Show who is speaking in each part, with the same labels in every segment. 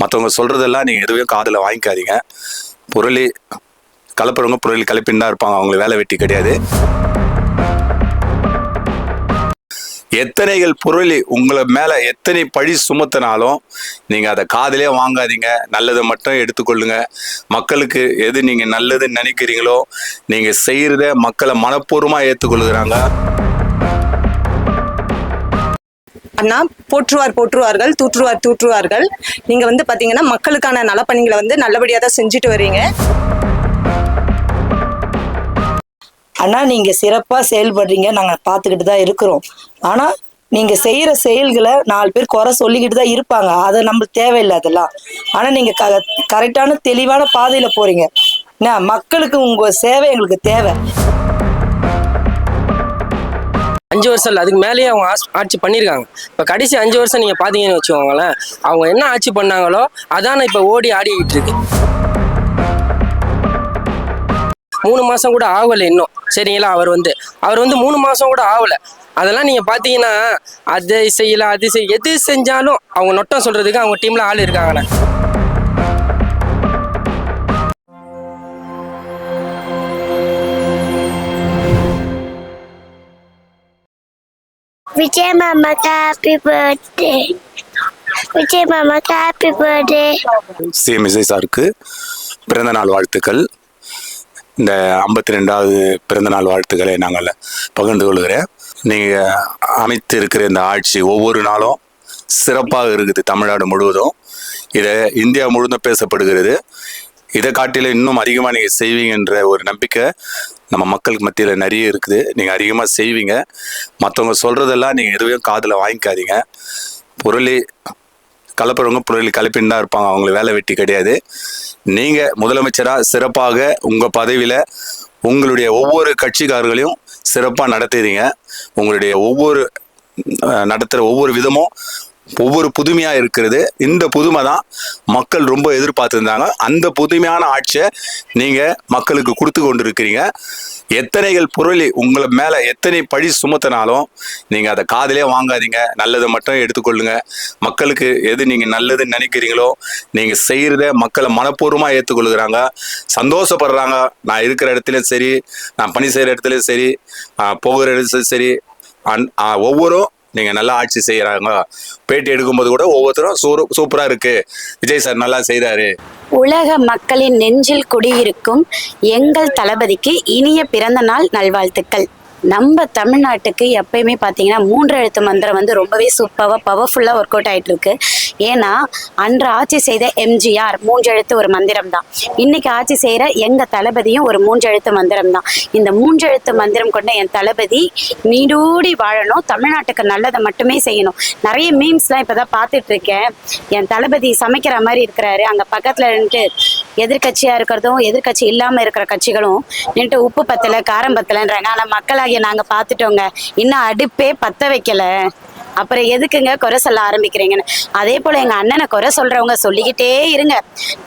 Speaker 1: மற்றவங்க சொல்கிறதெல்லாம் நீங்கள் எதுவும் காதில் வாங்கிக்காதீங்க. புரளி கலப்புறவங்க புரளி கலப்பின்னு தான் இருப்பாங்க, அவங்களுக்கு வேலை வெட்டி கிடையாது. எத்தனைகள் புரளி உங்களை மேலே எத்தனை பழி சுமத்தினாலும் நீங்கள் அதை காதிலே வாங்காதீங்க. நல்லதை மட்டும் எடுத்துக்கொள்ளுங்க. மக்களுக்கு எது நீங்கள் நல்லதுன்னு நினைக்கிறீங்களோ நீங்கள் செய்கிறத மக்களை மனப்பூர்வமாக ஏற்றுக்கொள்ளுகிறாங்க.
Speaker 2: அண்ணா போற்றுவார் போற்றுவார்கள், தூற்றுவார் தூற்றுவார்கள். நீங்க பாத்தீங்கன்னா மக்களுக்கான நலப்பணிகளை நல்லபடியா தான் செஞ்சுட்டு வர்றீங்க.
Speaker 3: அண்ணா நீங்க சிறப்பா செயல்படுறீங்க, நாங்க பாத்துக்கிட்டு தான் இருக்கிறோம். ஆனா நீங்க செய்யற செயல்களை 4 பேர் குறை சொல்லிக்கிட்டு தான் இருப்பாங்க, அது நம்மளுக்கு தேவையில்லை அதெல்லாம். ஆனா நீங்க கரெக்டான தெளிவான பாதையில போறீங்க. என்ன மக்களுக்கு உங்க சேவை எங்களுக்கு தேவை.
Speaker 4: 5 வருஷம் இல்லை, அதுக்கு மேலேயே அவங்க ஆட்சி பண்ணியிருக்காங்க. இப்போ கடைசி 5 வருஷம் நீங்கள் பார்த்தீங்கன்னு வச்சுக்கோங்களேன், அவங்க என்ன ஆட்சி பண்ணாங்களோ அதான இப்போ ஓடி ஆடிக்கிட்டு இருக்கு. 3 மாதம் கூட ஆகலை இன்னும், சரிங்களா? அவர் 3 மாதம் கூட ஆகலை. அதெல்லாம் நீங்கள் பார்த்தீங்கன்னா அதை செய்யலை அது எது செஞ்சாலும் அவங்க நொட்டம் சொல்கிறதுக்கு அவங்க டீமில் ஆள் இருக்காங்கண்ணே.
Speaker 5: Vijay Mama happy birthday. Vijay Mama happy birthday.
Speaker 1: CM Vijay சாருக்கு பிறந்தநாள் வாழ்த்துக்கள். இந்த 52வது பிறந்தநாள் வாழ்த்துக்களை நாங்கள் பகிர்ந்து கொள்கிறேன். நீங்கள் அமைத்து இருக்கிற இந்த ஆட்சி ஒவ்வொரு நாளும் சிறப்பாக இருக்குது. தமிழ்நாடு முழுவதும் இதை இந்தியா முழுவதும் பேசப்படுகிறது. இதை காட்டில இன்னும் அதிகமாக நீங்கள் செய்வீங்கன்ற ஒரு நம்பிக்கை நம்ம மக்களுக்கு மத்தியில் நிறைய இருக்குது. நீங்கள் அதிகமாக செய்வீங்க. மற்றவங்க சொல்கிறதெல்லாம் நீங்கள் எதுவும் காதில் வாங்கிக்காதீங்க. புரளி கலப்புறவங்க புரளி கலப்பின்னு தான் இருப்பாங்க, அவங்களுக்கு வேலை வெட்டி கிடையாது. நீங்கள் முதலமைச்சராக சிறப்பாக உங்கள் பதவியில் உங்களுடைய ஒவ்வொரு கட்சிக்காரர்களையும் சிறப்பாக நடத்துறீங்க. உங்களுடைய நடத்துகிற ஒவ்வொரு விதமும் ஒவ்வொரு புதுமையாக இருக்கிறது. இந்த புதுமை தான் மக்கள் ரொம்ப எதிர்பார்த்துருந்தாங்க. அந்த புதுமையான ஆட்சியை நீங்கள் மக்களுக்கு கொடுத்து கொண்டு இருக்கிறீங்க. எத்தனைகள் புரளி உங்களை மேலே எத்தனை பழி சுமத்தினாலும் நீங்கள் அதை காதிலே வாங்காதீங்க. நல்லதை மட்டும் எடுத்துக்கொள்ளுங்க. மக்களுக்கு எது நீங்கள் நல்லதுன்னு நினைக்கிறீங்களோ நீங்கள் செய்கிறத மக்களை மனப்பூர்வமாக ஏற்றுக்கொள்ளுகிறாங்க, சந்தோஷப்படுறாங்க. நான் இருக்கிற இடத்துலையும் சரி, நான் பணி செய்கிற இடத்துலையும் சரி, போகிற இடத்துலையும் சரி, ஒவ்வொரும் நீங்கள் நல்லா ஆட்சி செய்கிறாங்க. பேட்டி எடுக்கும்போது கூட ஒவ்வொருத்தரும் சூப்பராக இருக்குது, விஜய் சார் நல்லா செய்கிறாரு.
Speaker 6: உலக மக்களின் நெஞ்சில் குடியிருக்கும் எங்கள் தளபதிக்கு இனிய பிறந்த நாள் நல்வாழ்த்துக்கள். நம்ம தமிழ்நாட்டுக்கு எப்பயுமே பார்த்தீங்கன்னா 3 எழுத்து மந்திரம் ரொம்பவே சூப்பராக பவர்ஃபுல்லாக ஒர்க் அவுட் ஆகிட்டு இருக்கு. ஏன்னா அன்று ஆட்சி செய்த எம்ஜிஆர் 3 எழுத்து ஒரு மந்திரம் தான். இன்னைக்கு ஆட்சி செய்கிற எங்கள் தளபதியும் ஒரு 3 எழுத்து மந்திரம் தான். இந்த 3 எழுத்து மந்திரம் கொண்ட என் தளபதி நீடூடி வாழணும், தமிழ்நாட்டுக்கு நல்லதை மட்டுமே செய்யணும். நிறைய மீம்ஸ்லாம் இப்போ தான் பார்த்துட்டு இருக்கேன். என் தளபதி சமைக்கிற மாதிரி இருக்கிறாரு, அங்கே பக்கத்தில் நின்றுட்டு எதிர்கட்சியாக இருக்கிறதும் எதிர்கட்சி இல்லாமல் இருக்கிற கட்சிகளும் நின்றுட்டு உப்பு பத்தலை காரம் பத்தலைன்றாங்க. ஆனால் மக்களாகிய நாங்கள் பார்த்துட்டோங்க, இன்னும் அடுப்பே பற்ற வைக்கலை, அப்புறம் எதுக்குங்க குறை சொல்ல ஆரம்பிக்கிறீங்கன்னு. அதே போல் எங்கள் அண்ணனை குறை சொல்கிறவங்க சொல்லிக்கிட்டே இருங்க,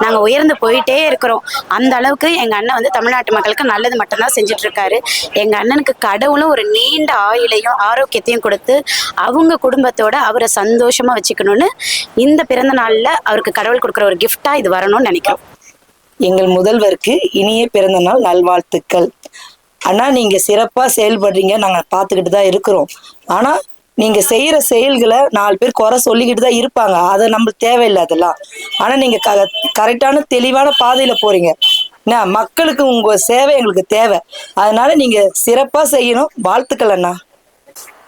Speaker 6: நாங்கள் உயர்ந்து போயிட்டே இருக்கிறோம். அந்த அளவுக்கு எங்கள் அண்ணன் தமிழ்நாட்டு மக்களுக்கு நல்லது மட்டும்தான் செஞ்சிட்ருக்காரு. எங்கள் அண்ணனுக்கு கடவுளும் ஒரு நீண்ட ஆயுளையும் ஆரோக்கியத்தையும் கொடுத்து அவங்க குடும்பத்தோட அவரை சந்தோஷமாக வச்சுக்கணும்னு இந்த பிறந்த நாளில் அவருக்கு கடவுள் கொடுக்குற ஒரு கிஃப்டாக இது வரணும்னு நினைக்கிறோம்.
Speaker 3: எங்கள் முதல்வருக்கு இனிய பிறந்த நாள் நல்வாழ்த்துக்கள். அண்ணா நீங்க சிறப்பா செயல்படுறீங்க, நாங்க பாத்துக்கிட்டு தான் இருக்கிறோம். ஆனா நீங்க செய்யற செயல்களை 4 பேர் குறை சொல்லிக்கிட்டு தான் இருப்பாங்க, அது நம்மளுக்கு தேவையில்லை அதெல்லாம். ஆனா நீங்க கரெக்டான தெளிவான பாதையில போறீங்க. என்ன மக்களுக்கு உங்க சேவை எங்களுக்கு தேவை, அதனால நீங்க சிறப்பா செய்யணும். வாழ்த்துக்கள் அண்ணா.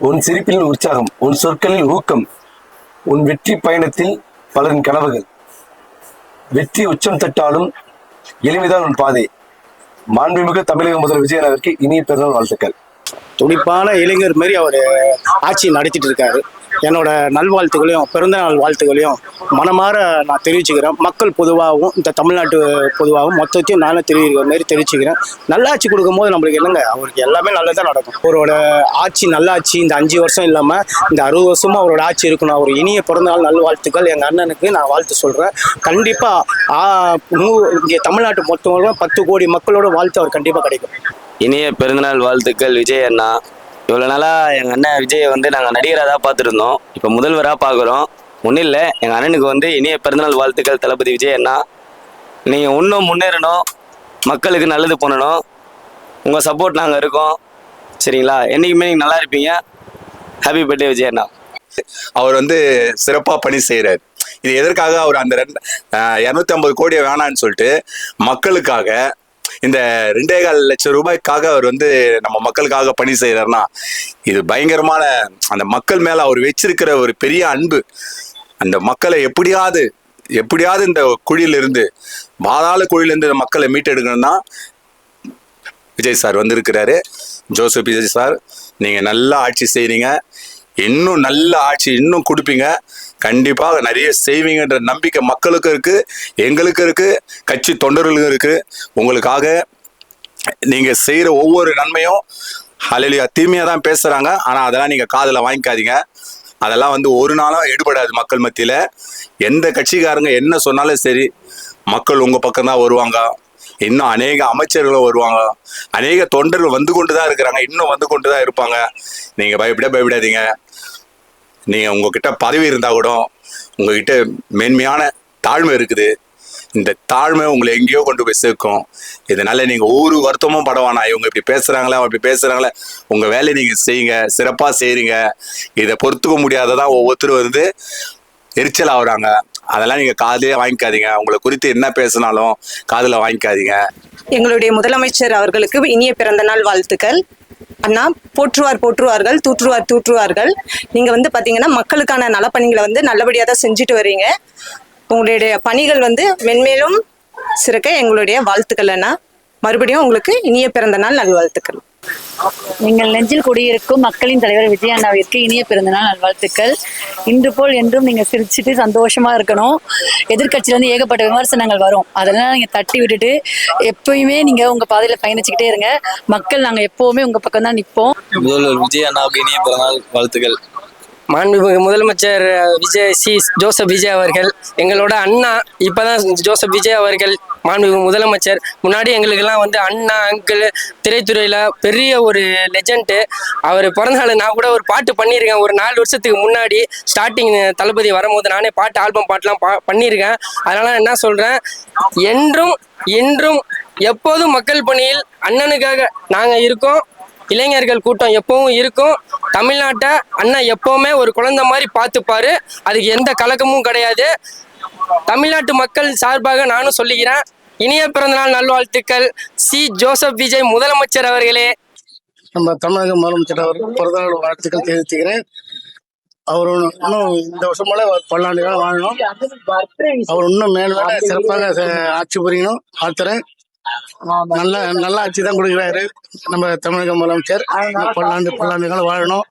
Speaker 7: உன் சிரிப்பில் உற்சாகம், உன் சொற்களில் ஊக்கம், உன் வெற்றி பயணத்தில் பலரின் கனவுகள். வெற்றி உச்சம் தட்டாலும் எளிமைதான் உன் பாதை. மாண்புமிகு தமிழக முதல்வர் விஜயநகருக்கு இனிய பிறந்தநாள் வாழ்த்துக்கள்.
Speaker 8: துடிப்பான இளைஞர் மாதிரி அவர் ஆட்சி நடத்திட்டு இருக்காரு. என்னோட நல்வாழ்த்துக்களையும் பிறந்தநாள் வாழ்த்துக்களையும் மனமாற நான் தெரிவிச்சுக்கிறேன். மக்கள் பொதுவாகவும் இந்த தமிழ்நாட்டு பொதுவாகவும் மொத்தத்தையும் நானும் தெரிவிக்கிற மாதிரி தெரிவிச்சுக்கிறேன். நல்லாட்சி கொடுக்கும்போது நம்மளுக்கு என்னங்க, அவருக்கு எல்லாமே நல்லதாக நடக்கும். அவரோட ஆட்சி நல்லாட்சி இந்த 5 வருஷம் இல்லாமல் இந்த 60 வருஷமும் அவரோட ஆட்சி இருக்கணும். அவர் இனிய பிறந்தநாள் நல்வாழ்த்துக்கள் எங்கள் அண்ணனுக்கு நான் வாழ்த்து சொல்கிறேன். கண்டிப்பாக இங்கே தமிழ்நாட்டு மொத்தமாக 10 கோடி மக்களோட வாழ்த்து அவர் கண்டிப்பாக கிடைக்கும்.
Speaker 9: இனிய பிறந்தநாள் வாழ்த்துக்கள் விஜய் அண்ணா. இவ்வளோ நாளாக எங்கள் அண்ணன் விஜயை நாங்கள் நடிகராக தான் பார்த்துருந்தோம், இப்போ முதல்வராக பார்க்குறோம். ஒன்றும் இல்லை, எங்கள் அண்ணனுக்கு வந்து இனிய பிறந்தநாள் வாழ்த்துக்கள் தளபதி விஜய் அண்ணா. நீங்கள் இன்னும் முன்னேறணும், மக்களுக்கு நல்லது பண்ணணும். உங்கள் சப்போர்ட் நாங்கள் இருக்கோம், சரிங்களா? என்றைக்குமே நீங்கள் நல்லா இருப்பீங்க. ஹாப்பி பர்த்டே விஜய் அண்ணா.
Speaker 1: அவர் வந்து சிறப்பாக பணி செய்கிறார். இது எதற்காக அவர் அந்த 250 கோடியை வேணான்னு சொல்லிட்டு மக்களுக்காக இந்த 2.25 லட்சம் ரூபாய்க்காக அவர் வந்து நம்ம மக்களுக்காக பணி செய்கிறாருன்னா இது பயங்கரமான அந்த மக்கள் மேலே அவர் வச்சிருக்கிற ஒரு பெரிய அன்பு. அந்த மக்களை எப்படியாவது இந்த குழியிலிருந்து பாதாள குழியிலிருந்து இந்த மக்களை மீட்டெடுக்கணும்னா விஜய் சார் வந்திருக்கிறாரு. ஜோசப் விஜய் சார், நீங்கள் நல்லா ஆட்சி செய்கிறீங்க, இன்னும் நல்ல ஆட்சி இன்னும் கொடுப்பீங்க, கண்டிப்பாக நிறைய செய்வீங்கன்ற நம்பிக்கை மக்களுக்கும் இருக்குது, எங்களுக்கும் இருக்குது, கட்சி தொண்டர்களுக்கும் இருக்குது. உங்களுக்காக நீங்கள் செய்கிற ஒவ்வொரு நன்மையும் ஹல்லேலூயா தீமையாக தான் பேசுகிறாங்க, ஆனால் அதெல்லாம் நீங்கள் காதில் வாங்கிக்காதீங்க. அதெல்லாம் வந்து ஒரு நாளும் எடுபடாது மக்கள் மத்தியில். எந்த கட்சிக்காரங்க என்ன சொன்னாலும் சரி, மக்கள் உங்கள் பக்கம்தான் வருவாங்க. இன்னும் அநேக அமைச்சர்களும் வருவாங்க, அநேக தொண்டர்கள் வந்து கொண்டு தான் இருக்கிறாங்க, இன்னும் வந்து கொண்டு தான் இருப்பாங்க. நீங்கள் பயப்படாதீங்க. நீங்கள் உங்ககிட்ட பதவி இருந்தால் கூட உங்ககிட்ட மேன்மையான தாழ்மை இருக்குது. இந்த தாழ்மை உங்களை எங்கேயோ கொண்டு போய் சேர்க்கும். இதனால நீங்கள் ஒரு வருத்தமும் படவானா, இவங்க இப்படி பேசுகிறாங்களே அப்படி பேசுகிறாங்களே, உங்கள் வேலையை நீங்கள் செய்யுங்க, சிறப்பாக செய்கிறீங்க. இதை பொறுத்துக்க முடியாததான் ஒவ்வொருத்தரும் வந்து எரிச்சல் ஆகுறாங்க. அதெல்லாம் நீங்கள் காதிலே வாங்கிக்காதீங்க. உங்களை குறித்து என்ன பேசினாலும் காதில் வாங்கிக்காதீங்க.
Speaker 2: எங்களுடைய முதலமைச்சர் அவர்களுக்கு இனிய பிறந்த நாள் வாழ்த்துக்கள். அண்ணா போற்றுவார்கள், தூற்றுவார்கள். நீங்கள் வந்து பார்த்தீங்கன்னா மக்களுக்கான நலப்பணிகளை வந்து நல்லபடியாக தான் செஞ்சுட்டு வர்றீங்க. உங்களுடைய பணிகள் வந்து மென்மேலும் சிறக்க எங்களுடைய வாழ்த்துக்கள் அண்ணா. மறுபடியும் உங்களுக்கு இனிய பிறந்த நாள் நல்வாழ்த்துக்கள்.
Speaker 10: எங்கள் நெஞ்சில் குடியிருக்கும் மக்களின் தலைவர் விஜய் அண்ணாவிற்கு இனிய பிறந்தநாள் நல்வாழ்த்துக்கள். இன்று போல் என்றும் நீங்க சிரிச்சுட்டு சந்தோஷமா இருக்கணும். எதிர்கட்சியில இருந்து ஏகப்பட்ட விமர்சனங்கள் வரும், அதெல்லாம் நீங்க தட்டி விட்டுட்டு எப்பயுமே நீங்க உங்க பாதையில பயணிச்சுக்கிட்டே இருங்க. மக்கள் நாங்க எப்பவுமே உங்க பக்கம் தான் நிற்போம்.
Speaker 9: முதல்வர் விஜய் அண்ணாவுக்கு இனிய பிறந்தநாள் வாழ்த்துக்கள்.
Speaker 4: மாண்புமிகு முதலமைச்சர் ஜோசப் விஜய் அவர்கள் எங்களோட அண்ணா. இப்போதான் ஜோசப் விஜய் அவர்கள் மாண்புமிகு முதலமைச்சர். முன்னாடி எங்களுக்கெல்லாம் வந்து அண்ணா அங்கிள் திரைத்துறையில் பெரிய ஒரு லெஜெண்டு. அவர் பிறந்தநாள் நான் கூட ஒரு பாட்டு பண்ணியிருக்கேன் ஒரு 4 வருஷத்துக்கு முன்னாடி. ஸ்டார்டிங் தளபதி வரும்போது நானே ஆல்பம் பாட்டெலாம் பண்ணியிருக்கேன். அதனால் என்ன சொல்கிறேன், என்றும் இன்றும் எப்போதும் மக்கள் பணியில் அண்ணனுக்காக நாங்கள் இருக்கோம். இளைஞர்கள் கூட்டம் எப்பவும் இருக்கும். தமிழ்நாட்டை அண்ணன் எப்பவுமே ஒரு குழந்தை மாதிரி பார்த்துப்பாரு, அதுக்கு எந்த கலக்கமும் கிடையாது. தமிழ்நாட்டு மக்கள் சார்பாக நானும் சொல்லிக்கிறேன், இனிய பிறந்தநாள் நல்வாழ்த்துக்கள் ஜோசப் விஜய் முதலமைச்சர் அவர்களே.
Speaker 8: நம்ம தமிழக முதலமைச்சர் அவர்கள் பிறந்தநாள் வாழ்த்துக்கள் தெரிவித்துக்கிறேன். அவர் இன்னும் இந்த வருஷம் போல பல்லாண்டுகள் வாழணும். அவர் இன்னும் மேல சிறப்பாக ஆட்சி புரியணும். ஆத்துறேன். நல்ல ஆட்சி தான் கொடுக்குறாரு நம்ம தமிழக முதலமைச்சர். பல்லாண்டுகள் வாழணும்.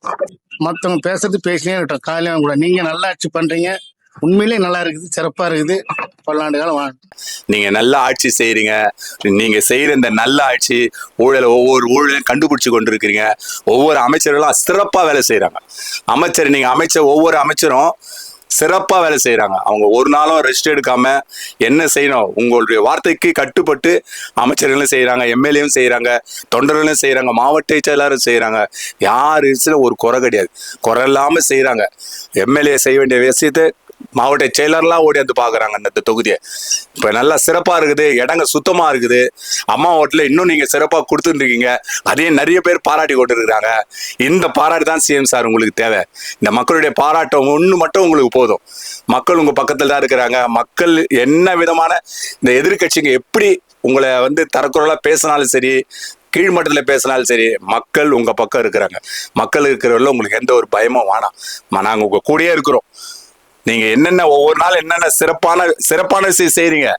Speaker 8: மற்றவங்க பேசுறது பேசினே இருக்கட்டும், காலையும் கூட நீங்க நல்ல ஆட்சி பண்றீங்க, உண்மையிலே நல்லா இருக்குது, சிறப்பா இருக்குது. பல்லாண்டுகள் வாழணும்.
Speaker 1: நீங்க நல்ல ஆட்சி செய்றீங்க. நீங்க செய்யற இந்த நல்ல ஆட்சி ஒவ்வொரு ஊழலையும் கண்டுபிடிச்சு கொண்டு இருக்கிறீங்க. ஒவ்வொரு அமைச்சர்களும் சிறப்பா வேலை செய்யறாங்க. ஒவ்வொரு அமைச்சரும் சிறப்பாக வேலை செய்கிறாங்க. அவங்க ஒரு நாளும் ரெஸ்ட் எடுக்காம என்ன செய்யணும், உங்களுடைய வார்த்தைக்கு கட்டுப்பட்டு அமைச்சர்களும் செய்கிறாங்க, எம்எல்ஏவும் செய்கிறாங்க, தொண்டர்களும் செய்கிறாங்க, மாவட்ட செயலாளரும் செய்கிறாங்க. யார் ஒரு குறை கிடையாது, குறை இல்லாமல் செய்கிறாங்க. எம்எல்ஏ செய்ய வேண்டிய விஷயத்தை மாவட்ட செயலர்லாம் ஓடி வந்து பார்க்குறாங்க. அந்த தொகுதியை இப்போ நல்லா சிறப்பாக இருக்குது, இடங்க சுத்தமாக இருக்குது. அம்மா ஓட்டில் இன்னும் நீங்கள் சிறப்பாக கொடுத்துருக்கீங்க, அதையும் நிறைய பேர் பாராட்டி கொண்டுருக்குறாங்க. இந்த பாராட்டு தான் சிஎம் சார் உங்களுக்கு தேவை. இந்த மக்களுடைய பாராட்டம் ஒன்று மட்டும் உங்களுக்கு போதும். மக்கள் உங்கள் பக்கத்தில் தான் இருக்கிறாங்க. மக்கள் என்ன விதமான இந்த எதிர்கட்சிங்க எப்படி உங்களை வந்து தரக்குறலாக பேசினாலும் சரி, கீழ்மட்டத்தில் பேசினாலும் சரி, மக்கள் உங்கள் பக்கம் இருக்கிறாங்க. மக்கள் இருக்கிறவங்கள உங்களுக்கு எந்த ஒரு பயமும் வேணாம். நாங்கள் உங்கள் கூடயே இருக்கிறோம். நீங்க என்னென்ன ஒவ்வொரு நாள் என்னென்ன சிறப்பான விஷயம் செய்றீங்க,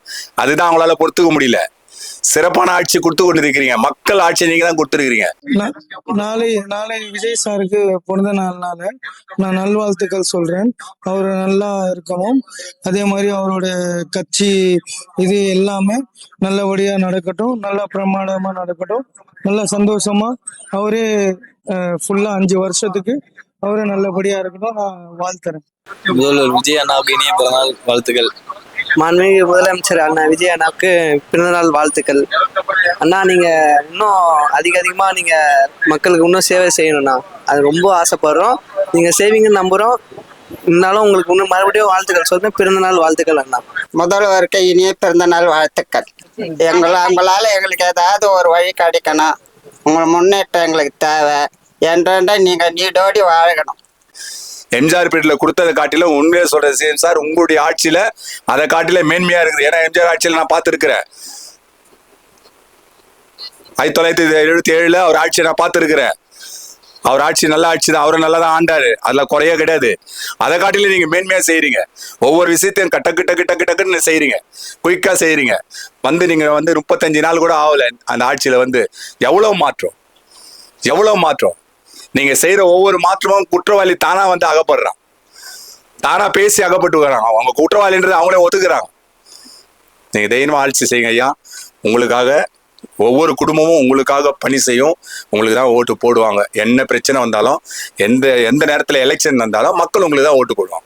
Speaker 1: அதுதான் அவங்களால பொறுத்துக்க முடியல. சிறப்பான ஆட்சி கொடுத்து கொண்டு இருக்கிறீங்க. மக்கள் ஆட்சி நீங்க தான் கொடுத்துருக்கீங்க.
Speaker 11: நாளை விஜய் சாருக்கு பிறந்த நாள்னால நான் நல்வாழ்த்துக்கள் சொல்றேன். அவர் நல்லா இருக்கணும். அதே மாதிரி அவரோட கட்சி இது எல்லாமே நல்லபடியா நடக்கட்டும், நல்லா பிரமாண்டமா நடக்கட்டும், நல்லா சந்தோஷமா அவரே ஃபுல்லா 5 வருஷத்துக்கு அவரே நல்லபடியா இருக்கட்டும். நான் வாழ்த்துறேன்.
Speaker 9: முதல்வர் விஜய் அண்ணாவுக்கு இனிய பிறந்தநாள் வாழ்த்துக்கள்.
Speaker 12: மாண்புமிகு முதலமைச்சர் அண்ணா விஜய் அண்ணாவுக்கு பிறந்தநாள் வாழ்த்துக்கள். அண்ணா நீங்க இன்னும் அதிகமா நீங்க மக்களுக்கு இன்னும் சேவை செய்யணும்ண்ணா, அது ரொம்ப ஆசைப்படுறோம். நீங்க செய்வீங்கன்னு நம்புறோம். இருந்தாலும் உங்களுக்கு இன்னும் மறுபடியும் வாழ்த்துக்கள் சொல்றேன். பிறந்தநாள் வாழ்த்துக்கள் அண்ணா.
Speaker 13: முதல்வருக்கு இனிய பிறந்தநாள் வாழ்த்துக்கள். உங்களால எங்களுக்கு ஏதாவது ஒரு வழி கிடைக்கணும். உங்கள் முன்னேற்றம் எங்களுக்கு தேவை. என்றென்ற நீங்க நீடோடி வாழணும்.
Speaker 1: எம்ஜிஆர் பீரியட்ல கொடுத்ததை காட்டிலும் உண்மையை சொல்ற சிஎம் சார், உங்களுடைய ஆட்சியில அதை காட்டில மேன்மையா இருக்குது. ஏன்னா எம்ஜிஆர் ஆட்சியில நான் பார்த்துருக்கிறேன். 1977 அவர் ஆட்சியை நான் பார்த்துருக்கிறேன். அவர் ஆட்சி நல்ல ஆட்சி தான், அவரும் நல்லா தான் ஆண்டாரு, அதுல குறைய கிடையாது. அதை காட்டில நீங்க மேன்மையா செய்யறீங்க. ஒவ்வொரு விஷயத்தையும் டக்குன்னு செய்யறீங்க, குயிக்கா செய்யறீங்க. நீங்க 35 நாள் கூட ஆகல அந்த ஆட்சியில எவ்வளவு மாற்றம். நீங்க செய்யற ஒவ்வொரு மாற்றமும் குற்றவாளி தானா அகப்படுறான், தானா பேசி அகப்பட்டு வராங்க. அவங்க குற்றவாளின்றது அவங்களே ஒத்துக்கிறாங்க. நீங்க தைரியமா ஆட்சி செய்யுங்க ஐயா. உங்களுக்காக ஒவ்வொரு குடும்பமும் உங்களுக்காக பணி செய்யும். உங்களுக்கு தான் ஓட்டு போடுவாங்க. என்ன பிரச்சனை வந்தாலும், எந்த நேரத்துல எலெக்ஷன் வந்தாலும் மக்கள் உங்களுக்கு தான் ஓட்டு போடுவாங்க.